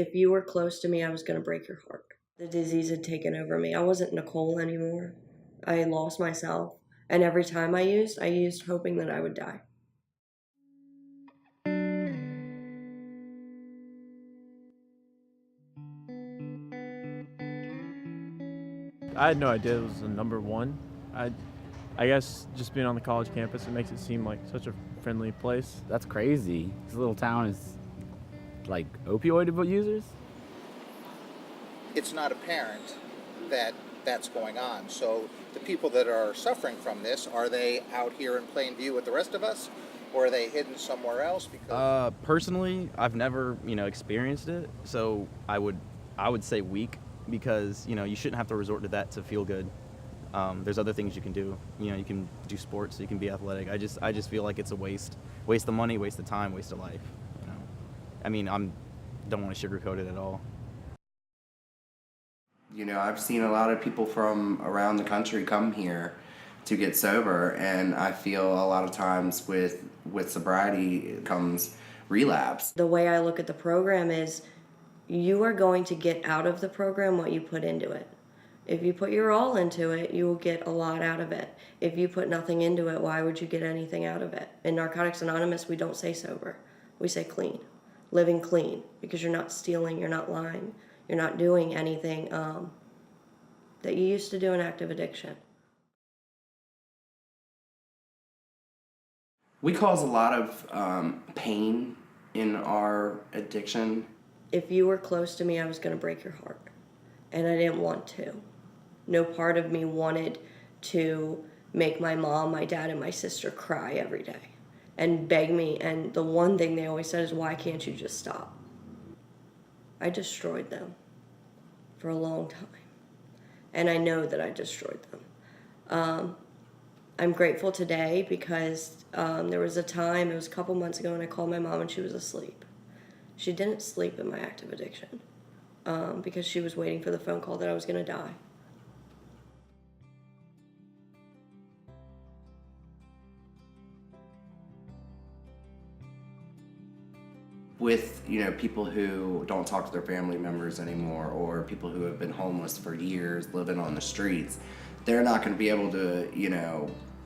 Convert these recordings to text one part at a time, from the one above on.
If you were close to me, I was going to break your heart. The disease had taken over me. I wasn't Nicole anymore. I lost myself. And every time I used hoping that I would die. I had no idea it was the number one. I guess just being on the college campus, it makes it seem like such a friendly place. That's crazy. This little town is like opioid users? It's not apparent that that's going on. So the people that are suffering from this, are they out here in plain view with the rest of us, or are they hidden somewhere else? Because personally, I've never, experienced it, so I would say weak, because, you shouldn't have to resort to that to feel good. There's other things you can do. You can do sports, you can be athletic. I just feel like it's a waste of money, waste of time, waste of life. I mean, don't want to sugarcoat it at all. I've seen a lot of people from around the country come here to get sober, and I feel a lot of times with sobriety comes relapse. The way I look at the program is you are going to get out of the program what you put into it. If you put your all into it, you will get a lot out of it. If you put nothing into it, why would you get anything out of it? In Narcotics Anonymous, we don't say sober. We say clean. Living clean, because you're not stealing, you're not lying, you're not doing anything that you used to do in active addiction. We cause a lot of pain in our addiction. If you were close to me, I was going to break your heart. And I didn't want to. No part of me wanted to make my mom, my dad, and my sister cry every day and beg me. And the one thing they always said is, why can't you just stop? I destroyed them for a long time. And I know that I destroyed them. I'm grateful today because there was a time, it was a couple months ago, and I called my mom and she was asleep. She didn't sleep in my active addiction because she was waiting for the phone call that I was going to die. With people who don't talk to their family members anymore, or people who have been homeless for years, living on the streets, they're not going to be able to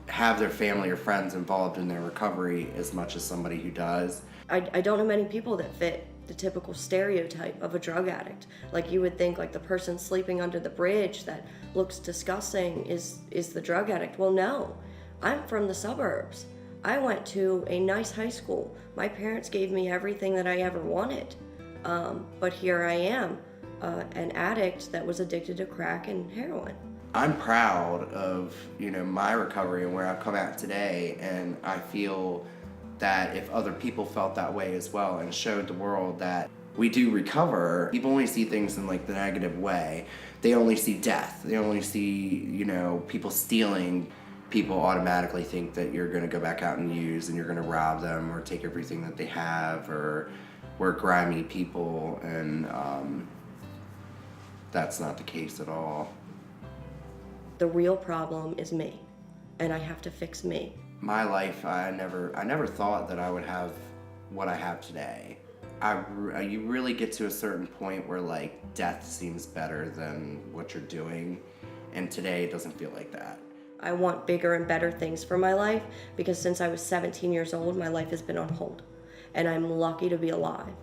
have their family or friends involved in their recovery as much as somebody who does. I don't know many people that fit the typical stereotype of a drug addict. Like you would think like the person sleeping under the bridge that looks disgusting is the drug addict. Well, no, I'm from the suburbs. I went to a nice high school. My parents gave me everything that I ever wanted. But here I am, an addict that was addicted to crack and heroin. I'm proud of, my recovery and where I've come out today, and I feel that if other people felt that way as well and showed the world that we do recover, people only see things in like the negative way. They only see death. They only see, people stealing. People automatically think that you're going to go back out and use, and you're going to rob them or take everything that they have, or we're grimy people, and that's not the case at all. The real problem is me, and I have to fix me. My life, I never thought that I would have what I have today. You really get to a certain point where like death seems better than what you're doing, and today it doesn't feel like that. I want bigger and better things for my life because since I was 17 years old, my life has been on hold. And I'm lucky to be alive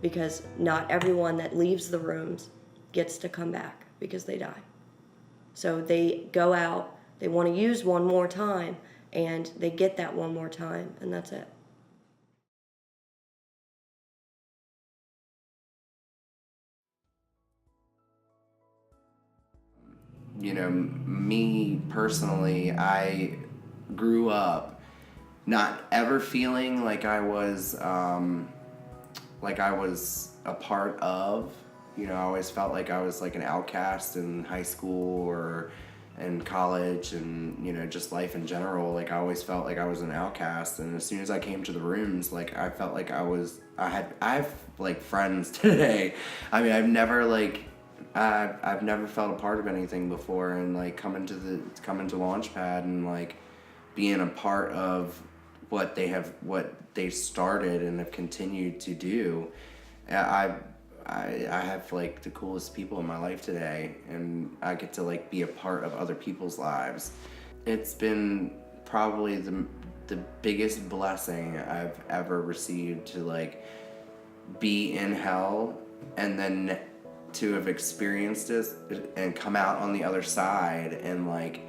because not everyone that leaves the rooms gets to come back because they die. So they go out, they want to use one more time, and they get that one more time, and that's it. Me personally, I grew up not ever feeling like I was a part of. I always felt like I was like an outcast in high school or in college, and just life in general. Like I always felt like I was an outcast, and as soon as I came to the rooms, like I felt like I have like friends today. I mean, I've never felt a part of anything before, and like coming to Launch Pad and like being a part of what they started and have continued to do. I have like the coolest people in my life today, and I get to like be a part of other people's lives. It's been probably the biggest blessing I've ever received, to like be in hell and then to have experienced it and come out on the other side, and like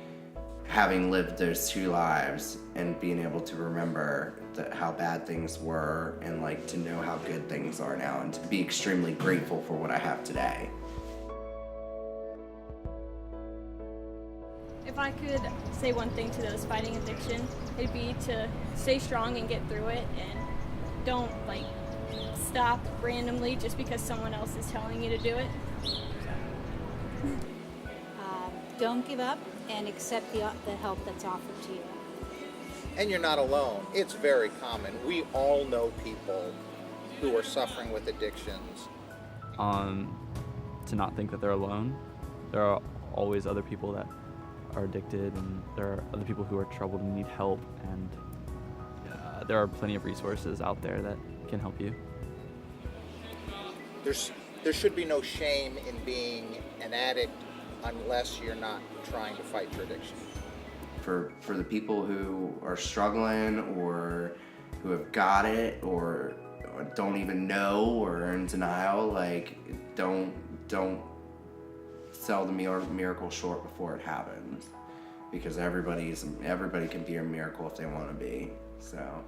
having lived those two lives and being able to remember how bad things were, and like to know how good things are now, and to be extremely grateful for what I have today. If I could say one thing to those fighting addiction, it'd be to stay strong and get through it, and don't like stop randomly just because someone else is telling you to do it. Don't give up and accept the help that's offered to you. And you're not alone. It's very common. We all know people who are suffering with addictions. To not think that they're alone. There are always other people that are addicted, and there are other people who are troubled and need help, and there are plenty of resources out there that can help you. There should be no shame in being an addict unless you're not trying to fight your addiction. For the people who are struggling, or who have got it, or don't even know, or are in denial, like don't sell the miracle short before it happens, because everybody can be a miracle if they want to be. So